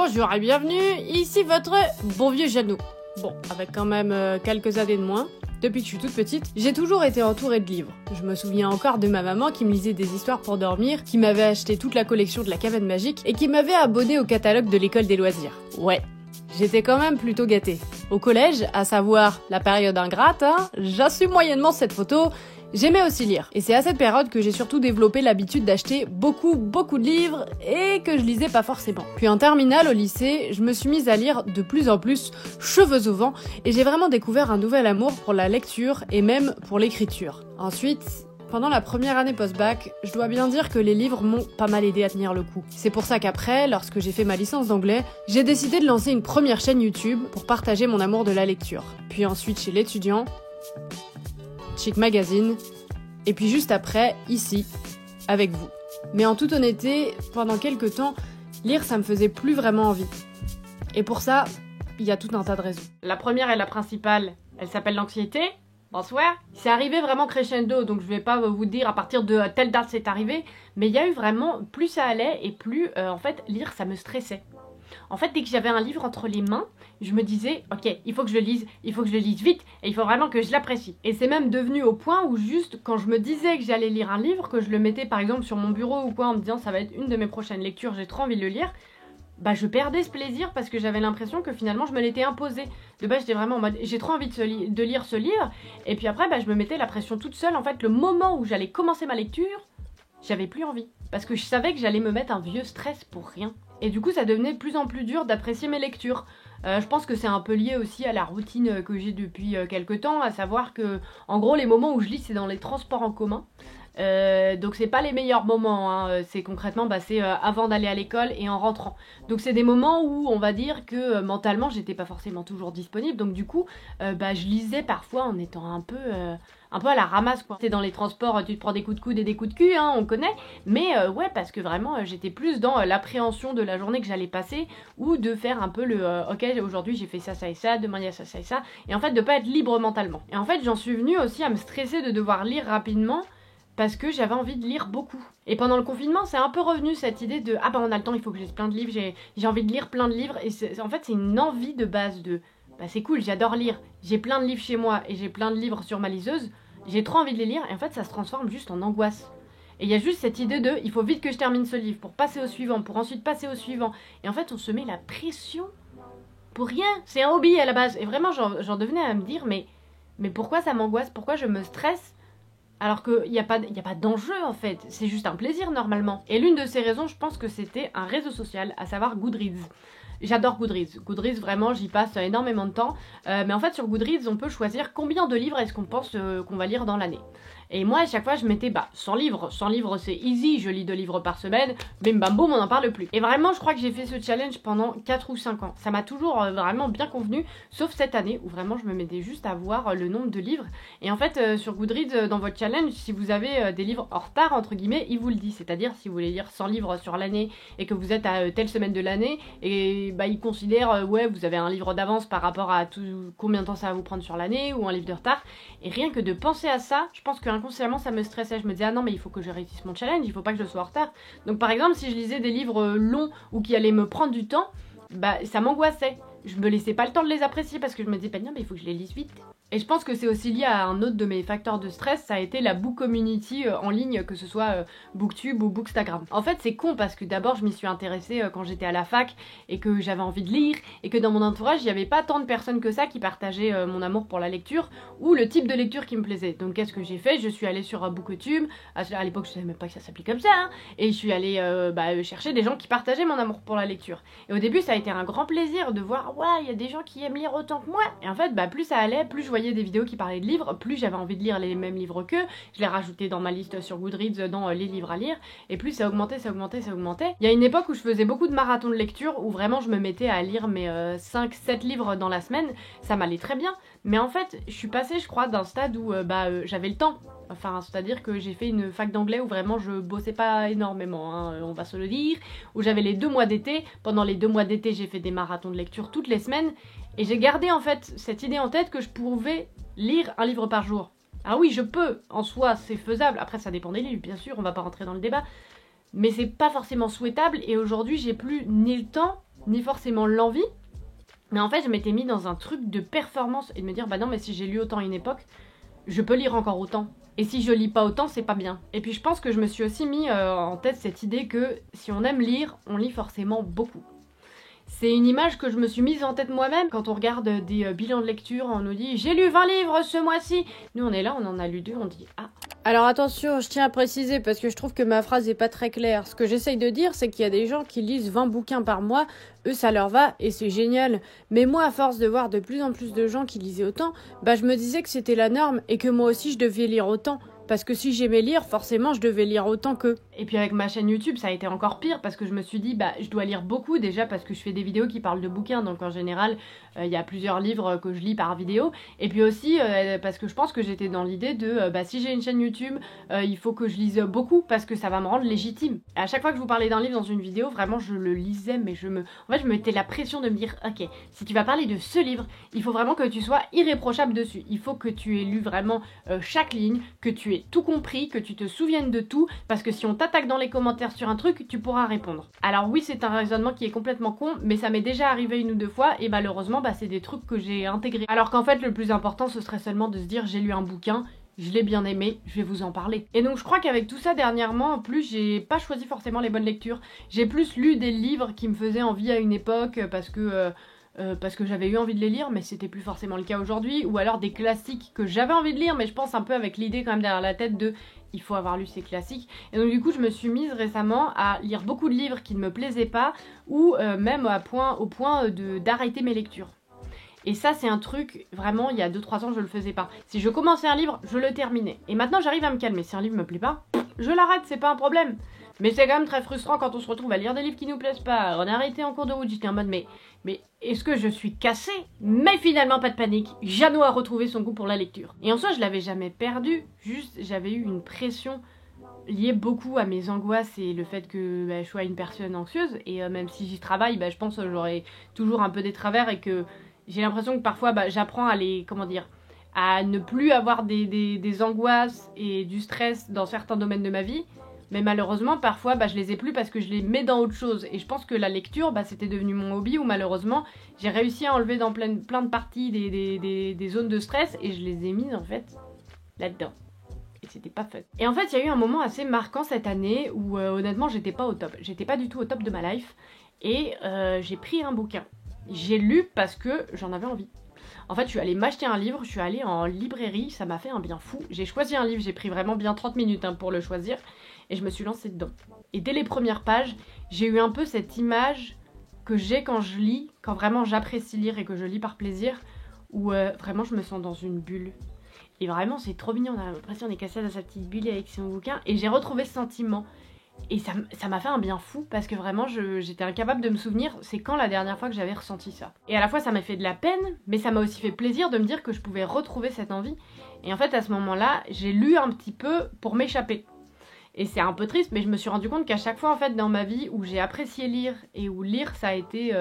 Bonjour et bienvenue, ici votre bon vieux Jeannot. Bon, avec quand même quelques années de moins. Depuis que je suis toute petite, j'ai toujours été entourée de livres. Je me souviens encore de ma maman qui me lisait des histoires pour dormir, qui m'avait acheté toute la collection de la Cabane Magique et qui m'avait abonné au catalogue de l'école des loisirs. Ouais, j'étais quand même plutôt gâtée. Au collège, à savoir la période ingrate, j'assume moyennement cette photo. J'aimais aussi lire, et c'est à cette période que j'ai surtout développé l'habitude d'acheter beaucoup de livres et que je lisais pas forcément. Puis en terminale au lycée, je me suis mise à lire de plus en plus, cheveux au vent, et j'ai vraiment découvert un nouvel amour pour la lecture et même pour l'écriture. Ensuite, pendant la première année post-bac, je dois bien dire que les livres m'ont pas mal aidé à tenir le coup. C'est pour ça qu'après, lorsque j'ai fait ma licence d'anglais, j'ai décidé de lancer une première chaîne YouTube pour partager mon amour de la lecture. Puis ensuite chez l'étudiant, Chic Magazine, et puis juste après, ici, avec vous. Mais en toute honnêteté, pendant quelques temps, lire ça me faisait plus vraiment envie. Et pour ça, il y a tout un tas de raisons. La première et la principale, elle s'appelle l'anxiété. Bonsoir. C'est arrivé vraiment crescendo, donc je vais pas vous dire à partir de telle date c'est arrivé, mais il y a eu vraiment, plus ça allait et plus, en fait, lire ça me stressait. En fait, dès que j'avais un livre entre les mains, je me disais, ok, il faut que je le lise vite, et il faut vraiment que je l'apprécie. Et c'est même devenu au point où juste, quand je me disais que j'allais lire un livre, que je le mettais par exemple sur mon bureau ou quoi, en me disant ça va être une de mes prochaines lectures, j'ai trop envie de le lire, bah je perdais ce plaisir parce que j'avais l'impression que finalement je me l'étais imposé. De base j'étais vraiment en mode, j'ai trop envie de lire ce livre, et puis après bah, je me mettais la pression toute seule. En fait, le moment où j'allais commencer ma lecture, j'avais plus envie. Parce que je savais que j'allais me mettre un vieux stress pour rien. Et du coup, ça devenait de plus en plus dur d'apprécier mes lectures. Je pense que c'est un peu lié aussi à la routine que j'ai depuis quelques temps, à savoir que, en gros, les moments où je lis, c'est dans les transports en commun. Donc c'est pas les meilleurs moments, hein. C'est concrètement c'est avant d'aller à l'école et en rentrant. Donc c'est des moments où on va dire que mentalement j'étais pas forcément toujours disponible, donc du coup je lisais parfois en étant un peu à la ramasse quoi. T'es dans les transports, tu te prends des coups de coude et des coups de cul, on connaît, mais ouais, parce que vraiment j'étais plus dans l'appréhension de la journée que j'allais passer, ou de faire un peu le ok, aujourd'hui j'ai fait ça et ça, demain il y a ça et ça, et en fait de pas être libre mentalement. Et en fait j'en suis venue aussi à me stresser de devoir lire rapidement, parce que j'avais envie de lire beaucoup. Et pendant le confinement, c'est un peu revenu cette idée de ah bah on a le temps, il faut que je lise plein de livres, j'ai envie de lire plein de livres. Et en fait, c'est une envie de base de bah c'est cool, j'adore lire, j'ai plein de livres chez moi et j'ai plein de livres sur ma liseuse, j'ai trop envie de les lire, et en fait ça se transforme juste en angoisse. Et il y a juste cette idée de il faut vite que je termine ce livre pour passer au suivant, pour ensuite passer au suivant. Et en fait, on se met la pression pour rien. C'est un hobby à la base. Et vraiment, j'en devenais à me dire mais pourquoi ça m'angoisse, pourquoi je me stresse, alors qu'il n'y a pas d'enjeu en fait, c'est juste un plaisir normalement. Et l'une de ces raisons, je pense que c'était un réseau social, à savoir Goodreads. J'adore Goodreads. Goodreads, vraiment, j'y passe énormément de temps. Mais en fait, sur Goodreads, on peut choisir combien de livres est-ce qu'on pense qu'on va lire dans l'année. Et moi, à chaque fois, je mettais 100 livres. 100 livres, c'est easy, je lis 2 livres par semaine. Bim bam boum, on n'en parle plus. Et vraiment, je crois que j'ai fait ce challenge pendant 4 ou 5 ans. Ça m'a toujours vraiment bien convenu, sauf cette année où vraiment je me mettais juste à voir le nombre de livres. Et en fait, sur Goodreads, dans votre challenge, si vous avez des livres en retard, entre guillemets, il vous le dit. C'est-à-dire, si vous voulez lire 100 livres sur l'année et que vous êtes à telle semaine de l'année, et il considère, ouais, vous avez un livre d'avance par rapport à combien de temps ça va vous prendre sur l'année, ou un livre de retard. Et rien que de penser à ça, je pense qu'inconsciemment ça me stressait. Je me disais ah non mais il faut que je réussisse mon challenge, il faut pas que je sois en retard. Donc par exemple si je lisais des livres longs ou qui allaient me prendre du temps, ça m'angoissait. Je me laissais pas le temps de les apprécier parce que je me disais non mais il faut que je les lise vite. Et je pense que c'est aussi lié à un autre de mes facteurs de stress, ça a été la book community en ligne, que ce soit Booktube ou Bookstagram. En fait c'est con parce que d'abord je m'y suis intéressée quand j'étais à la fac et que j'avais envie de lire, et que dans mon entourage il n'y avait pas tant de personnes que ça qui partageaient mon amour pour la lecture ou le type de lecture qui me plaisait. Donc qu'est-ce que j'ai fait? Je suis allée sur Booktube, à l'époque je savais même pas que ça s'appelait comme ça, et je suis allée chercher des gens qui partageaient mon amour pour la lecture. Et au début ça a été un grand plaisir de voir ouais il y a des gens qui aiment lire autant que moi. Et en fait plus ça allait, plus je voyais des vidéos qui parlaient de livres, plus j'avais envie de lire les mêmes livres qu'eux, je les rajoutais dans ma liste sur Goodreads dans les livres à lire, et plus ça augmentait. Il y a une époque où je faisais beaucoup de marathons de lecture, où vraiment je me mettais à lire mes 5-7 livres dans la semaine, ça m'allait très bien, mais en fait je suis passée je crois d'un stade où j'avais le temps. Enfin, c'est-à-dire que j'ai fait une fac d'anglais où vraiment je bossais pas énormément, on va se le dire, où j'avais les 2 mois d'été. Pendant les 2 mois d'été, j'ai fait des marathons de lecture toutes les semaines, et j'ai gardé en fait cette idée en tête que je pouvais lire un livre par jour. Ah oui, je peux, en soi, c'est faisable. Après, ça dépend des livres, bien sûr, on va pas rentrer dans le débat. Mais c'est pas forcément souhaitable, et aujourd'hui, j'ai plus ni le temps, ni forcément l'envie. Mais en fait, je m'étais mis dans un truc de performance et de me dire, bah non, mais si j'ai lu autant à une époque, je peux lire encore autant. Et si je lis pas autant, c'est pas bien. Et puis je pense que je me suis aussi mis en tête cette idée que si on aime lire, on lit forcément beaucoup. C'est une image que je me suis mise en tête moi-même. Quand on regarde des bilans de lecture, on nous dit « J'ai lu 20 livres ce mois-ci !» Nous, on est là, on en a lu 2, on dit « Ah !» Alors attention, je tiens à préciser parce que je trouve que ma phrase est pas très claire. Ce que j'essaye de dire, c'est qu'il y a des gens qui lisent 20 bouquins par mois. Eux, ça leur va et c'est génial. Mais moi, à force de voir de plus en plus de gens qui lisaient autant, bah je me disais que c'était la norme et que moi aussi, je devais lire autant. Parce que si j'aimais lire, forcément, je devais lire autant qu'eux. Et puis avec ma chaîne YouTube, ça a été encore pire parce que je me suis dit, bah, je dois lire beaucoup déjà parce que je fais des vidéos qui parlent de bouquins. Donc en général, il y a plusieurs livres que je lis par vidéo. Et puis aussi, parce que je pense que j'étais dans l'idée de, bah, si j'ai une chaîne YouTube, il faut que je lise beaucoup parce que ça va me rendre légitime. Et à chaque fois que je vous parlais d'un livre dans une vidéo, vraiment, je le lisais, mais en fait, je me mettais la pression de me dire, ok, si tu vas parler de ce livre, il faut vraiment que tu sois irréprochable dessus. Il faut que tu aies lu vraiment chaque ligne, que tu aies tout compris, que tu te souviennes de tout, parce que si on t'attaque dans les commentaires sur un truc, tu pourras répondre. Alors oui, c'est un raisonnement qui est complètement con, mais ça m'est déjà arrivé 1 ou 2 fois, et malheureusement, bah, c'est des trucs que j'ai intégrés. Alors qu'en fait, le plus important, ce serait seulement de se dire, j'ai lu un bouquin, je l'ai bien aimé, je vais vous en parler. Et donc je crois qu'avec tout ça dernièrement, en plus, j'ai pas choisi forcément les bonnes lectures. J'ai plus lu des livres qui me faisaient envie à une époque, parce que j'avais eu envie de les lire, mais c'était plus forcément le cas aujourd'hui, ou alors des classiques que j'avais envie de lire, mais je pense un peu avec l'idée quand même derrière la tête de il faut avoir lu ces classiques. Et donc du coup, je me suis mise récemment à lire beaucoup de livres qui ne me plaisaient pas, ou même au point d'arrêter mes lectures. Et ça, c'est un truc, vraiment, il y a 2-3 ans, je le faisais pas. Si je commençais un livre, je le terminais. Et maintenant, j'arrive à me calmer. Si un livre me plaît pas, je l'arrête, c'est pas un problème. Mais c'est quand même très frustrant quand on se retrouve à lire des livres qui nous plaisent pas. On a arrêté en cours de route, j'étais en mode, mais est-ce que je suis cassée? Mais finalement, pas de panique. Jeannot a retrouvé son goût pour la lecture. Et en soi, je l'avais jamais perdu. Juste, j'avais eu une pression liée beaucoup à mes angoisses et le fait que je sois une personne anxieuse. Et même si j'y travaille, je pense que j'aurai toujours un peu des travers et que j'ai l'impression que parfois, j'apprends à à ne plus avoir des angoisses et du stress dans certains domaines de ma vie. Mais malheureusement, parfois, je les ai plus parce que je les mets dans autre chose. Et je pense que la lecture, c'était devenu mon hobby où malheureusement, j'ai réussi à enlever dans plein de parties des zones de stress et je les ai mises en fait là-dedans. Et c'était pas fun. Et en fait, il y a eu un moment assez marquant cette année où honnêtement, j'étais pas au top. J'étais pas du tout au top de ma life. Et j'ai pris un bouquin. J'ai lu parce que j'en avais envie. En fait, je suis allée m'acheter un livre, je suis allée en librairie, ça m'a fait un bien fou. J'ai choisi un livre, j'ai pris vraiment bien 30 minutes pour le choisir, et je me suis lancée dedans. Et dès les premières pages, j'ai eu un peu cette image que j'ai quand je lis, quand vraiment j'apprécie lire et que je lis par plaisir, où vraiment je me sens dans une bulle. Et vraiment, c'est trop mignon, on a l'impression qu'on est cassé dans sa petite bulle avec son bouquin, et j'ai retrouvé ce sentiment. Et ça m'a fait un bien fou parce que vraiment j'étais incapable de me souvenir c'est quand la dernière fois que j'avais ressenti ça. Et à la fois ça m'a fait de la peine, mais ça m'a aussi fait plaisir de me dire que je pouvais retrouver cette envie. Et en fait à ce moment-là, j'ai lu un petit peu pour m'échapper. Et c'est un peu triste, mais je me suis rendu compte qu'à chaque fois en fait dans ma vie où j'ai apprécié lire et où lire ça a été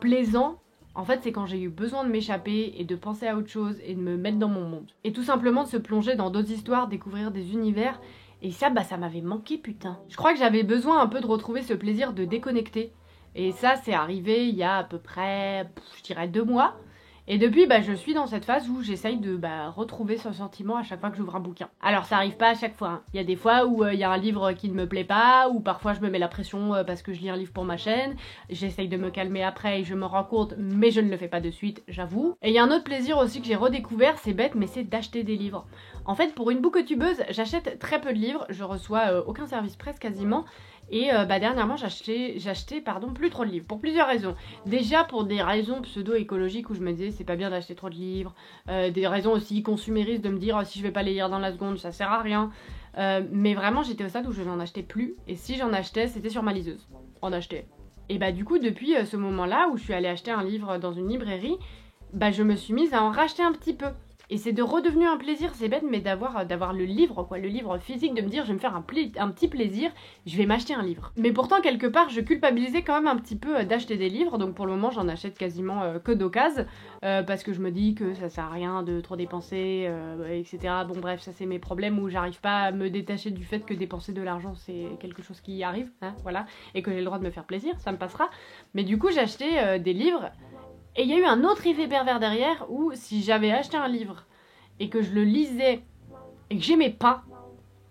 plaisant, en fait c'est quand j'ai eu besoin de m'échapper et de penser à autre chose et de me mettre dans mon monde. Et tout simplement de se plonger dans d'autres histoires, découvrir des univers. Et ça, ça m'avait manqué, putain. Je crois que j'avais besoin un peu de retrouver ce plaisir de déconnecter. Et ça, c'est arrivé il y a à peu près, je dirais 2 mois. Et depuis, je suis dans cette phase où j'essaye de retrouver ce sentiment à chaque fois que j'ouvre un bouquin. Alors, ça arrive pas à chaque fois. Hein. Il y a des fois où il y a un livre qui ne me plaît pas, ou parfois je me mets la pression parce que je lis un livre pour ma chaîne. J'essaye de me calmer après et je me rends compte, mais je ne le fais pas de suite, j'avoue. Et il y a un autre plaisir aussi que j'ai redécouvert, c'est bête, mais c'est d'acheter des livres. En fait, pour une booktubeuse, j'achète très peu de livres, je reçois aucun service presse quasiment. Et dernièrement, j'achetais plus trop de livres, pour plusieurs raisons. Déjà pour des raisons pseudo-écologiques où je me disais c'est pas bien d'acheter trop de livres. Des raisons aussi consuméristes de me dire si je vais pas les lire dans la seconde, ça sert à rien. Mais vraiment, j'étais au stade où je n'en achetais plus. Et si j'en achetais, c'était sur ma liseuse. On achetait. Et du coup, depuis ce moment-là où je suis allée acheter un livre dans une librairie, je me suis mise à en racheter un petit peu. Et c'est de redevenu un plaisir, c'est bête, mais d'avoir le livre, quoi, le livre physique, de me dire je vais me faire un petit plaisir, je vais m'acheter un livre. Mais pourtant, quelque part, je culpabilisais quand même un petit peu d'acheter des livres, donc pour le moment, j'en achète quasiment que d'occasion, parce que je me dis que ça sert à rien de trop dépenser, etc. Bon bref, ça c'est mes problèmes où j'arrive pas à me détacher du fait que dépenser de l'argent c'est quelque chose qui arrive, hein, voilà, et que j'ai le droit de me faire plaisir, ça me passera. Mais du coup, j'ai acheté des livres. Et il y a eu un autre effet pervers derrière où si j'avais acheté un livre et que je le lisais et que j'aimais pas,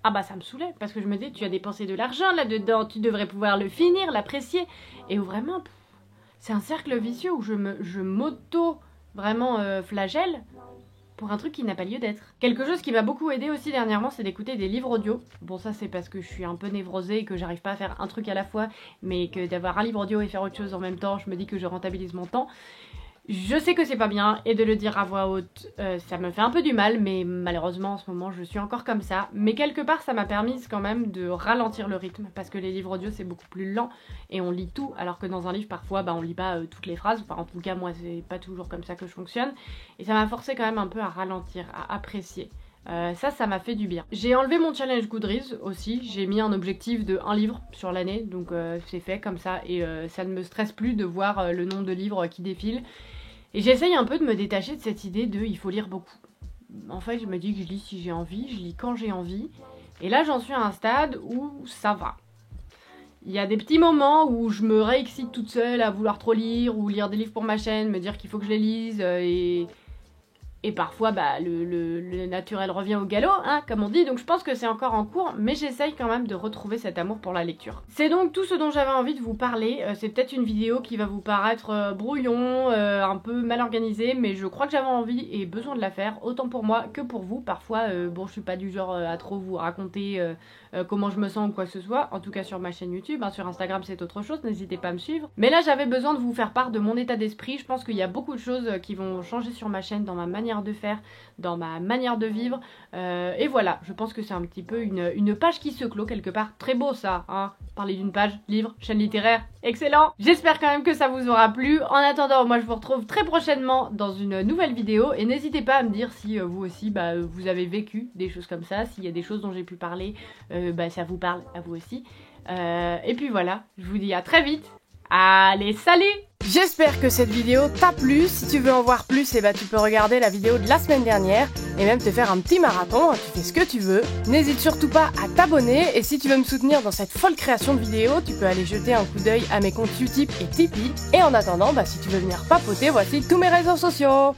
ah bah ça me saoulait parce que je me disais tu as dépensé de l'argent là-dedans, tu devrais pouvoir le finir, l'apprécier. Et où vraiment, c'est un cercle vicieux où je m'auto vraiment flagelle pour un truc qui n'a pas lieu d'être. Quelque chose qui m'a beaucoup aidé aussi dernièrement, c'est d'écouter des livres audio. Bon, ça c'est parce que je suis un peu névrosée et que j'arrive pas à faire un truc à la fois, mais que d'avoir un livre audio et faire autre chose en même temps, je me dis que je rentabilise mon temps. Je sais que c'est pas bien, et de le dire à voix haute, ça me fait un peu du mal, mais malheureusement en ce moment je suis encore comme ça. Mais quelque part ça m'a permis quand même de ralentir le rythme, parce que les livres audio c'est beaucoup plus lent, et on lit tout, alors que dans un livre parfois on lit pas toutes les phrases, enfin en tout cas moi c'est pas toujours comme ça que je fonctionne, et ça m'a forcé quand même un peu à ralentir, à apprécier. Ça m'a fait du bien. J'ai enlevé mon challenge Goodreads aussi, j'ai mis un objectif de 1 livre sur l'année, donc c'est fait comme ça, et ça ne me stresse plus de voir le nombre de livres qui défilent. Et j'essaye un peu de me détacher de cette idée de il faut lire beaucoup. En fait, je me dis que je lis si j'ai envie, je lis quand j'ai envie. Et là, j'en suis à un stade où ça va. Il y a des petits moments où je me réexcite toute seule à vouloir trop lire ou lire des livres pour ma chaîne, me dire qu'il faut que je les lise et parfois, le naturel revient au galop, hein, comme on dit, donc je pense que c'est encore en cours, mais j'essaye quand même de retrouver cet amour pour la lecture. C'est donc tout ce dont j'avais envie de vous parler. C'est peut-être une vidéo qui va vous paraître brouillon, un peu mal organisée, mais je crois que j'avais envie et besoin de la faire, autant pour moi que pour vous. Parfois, bon, je suis pas du genre à trop vous raconter comment je me sens ou quoi que ce soit, en tout cas sur ma chaîne YouTube, hein, sur Instagram c'est autre chose, n'hésitez pas à me suivre. Mais là, j'avais besoin de vous faire part de mon état d'esprit. Je pense qu'il y a beaucoup de choses qui vont changer sur ma chaîne, dans ma manière de faire, dans ma manière de vivre, et voilà, je pense que c'est un petit peu une page qui se clôt quelque part. Très beau ça, hein, parler d'une page, livre, chaîne littéraire, excellent. J'espère quand même que ça vous aura plu. En attendant, moi je vous retrouve très prochainement dans une nouvelle vidéo, et n'hésitez pas à me dire si vous aussi vous avez vécu des choses comme ça, s'il y a des choses dont j'ai pu parler, ça vous parle à vous aussi, et puis voilà, je vous dis à très vite. Allez, salut! J'espère que cette vidéo t'a plu. Si tu veux en voir plus, tu peux regarder la vidéo de la semaine dernière et même te faire un petit marathon, tu fais ce que tu veux. N'hésite surtout pas à t'abonner, et si tu veux me soutenir dans cette folle création de vidéos, tu peux aller jeter un coup d'œil à mes comptes Utip et Tipeee. Et en attendant, si tu veux venir papoter, voici tous mes réseaux sociaux.